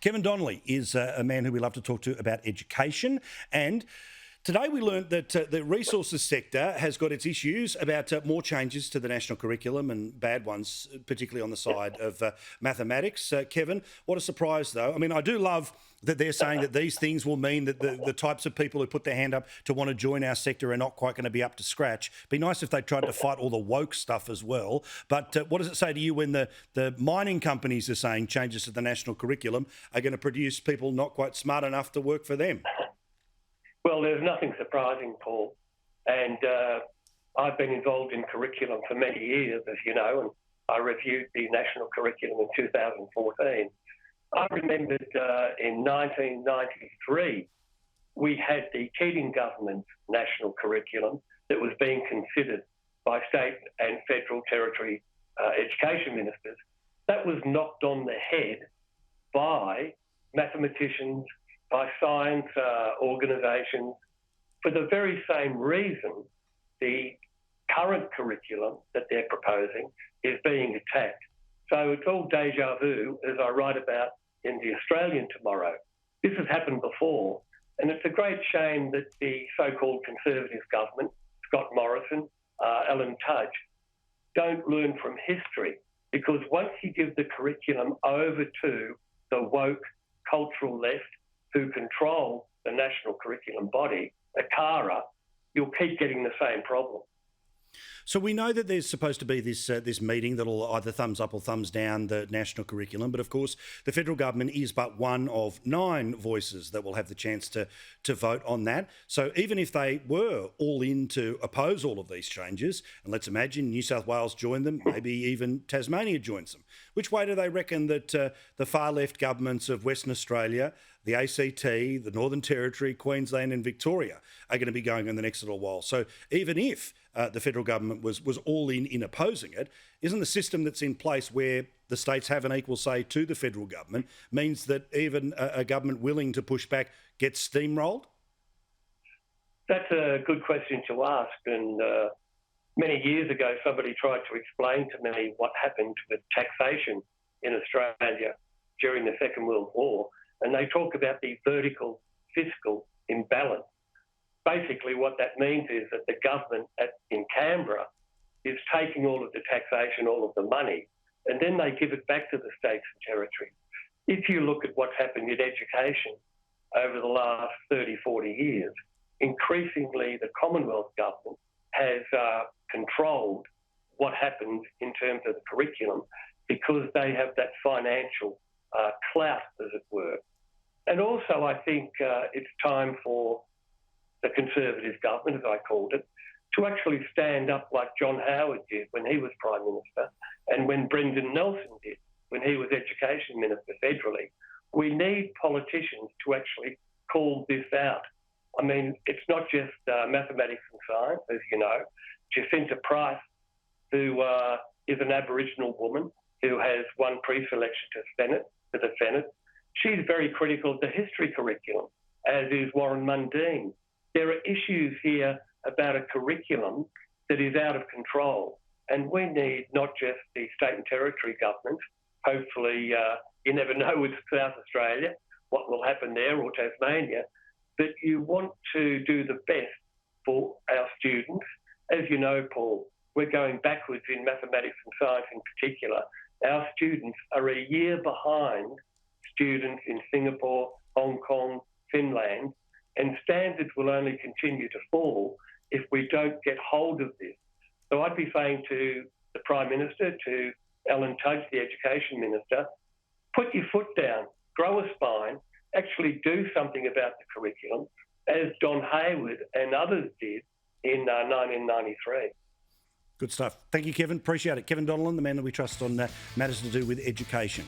Kevin Donnelly is a man who we love to talk to about education, and today we learned that the resources sector has got its issues about more changes to the national curriculum and bad ones, particularly on the side of mathematics. Kevin, what a surprise though. I mean, I do love that they're saying that these things will mean that the types of people who put their hand up to want to join our sector are not quite going to be up to scratch. Be nice if they tried to fight all the woke stuff as well. But what does it say to you when the mining companies are saying changes to the national curriculum are going to produce people not quite smart enough to work for them? Well, there's nothing surprising, Paul. And I've been involved in curriculum for many years, as you know, and I reviewed the national curriculum in 2014. I remembered in 1993, we had the Keating government's national curriculum that was being considered by state and federal territory education ministers. That was knocked on the head by mathematicians, by science organisations, for the very same reason the current curriculum that they're proposing is being attacked. So it's all deja vu, as I write about in The Australian tomorrow. This has happened before, and it's a great shame that the so-called Conservative government, Scott Morrison, Alan Tudge, don't learn from history, because once you give the curriculum over to the woke cultural left who control the national curriculum body, ACARA, you'll keep getting the same problem. So we know that there's supposed to be this meeting that'll either thumbs up or thumbs down the national curriculum, but of course the federal government is but one of 9 voices that will have the chance to vote on that. So even if they were all in to oppose all of these changes, and let's imagine New South Wales joined them, maybe even Tasmania joins them, which way do they reckon that the far left governments of Western Australia, the ACT, the Northern Territory, Queensland and Victoria are going to be going in the next little while? So even if the federal government was all in opposing it, isn't the system that's in place where the states have an equal say to the federal government means that even a government willing to push back gets steamrolled? That's a good question to ask. And many years ago, somebody tried to explain to me what happened with taxation in Australia during the Second World War. And they talk about the vertical fiscal imbalance. Basically, what that means is that the government in Canberra is taking all of the taxation, all of the money, and then they give it back to the states and territories. If you look at what's happened in education over the last 30, 40 years, increasingly the Commonwealth government has controlled what happens in terms of the curriculum because they have that financial clout, as it were. And also, I think it's time for the Conservative government, as I called it, to actually stand up like John Howard did when he was Prime Minister and when Brendan Nelson did when he was Education Minister federally. We need politicians to actually call this out. I mean, it's not just mathematics and science, as you know. Jacinta Price, who is an Aboriginal woman who has won pre-selection to the Senate, she's very critical of the history curriculum, as is Warren Mundine. There are issues here about a curriculum that is out of control, and we need not just the state and territory governments. Hopefully, you never know with South Australia what will happen there, or Tasmania, but you want to do the best for our students. As you know, Paul, we're going backwards in mathematics and science in particular. Our students are a year behind students in Singapore, Hong Kong, Finland, and standards will only continue to fall if we don't get hold of this. So I'd be saying to the Prime Minister, to Alan Tudge, the Education Minister, put your foot down, grow a spine, actually do something about the curriculum, as Don Hayward and others did in 1993. Good stuff. Thank you, Kevin. Appreciate it. Kevin Donnelly, the man that we trust on matters to do with education.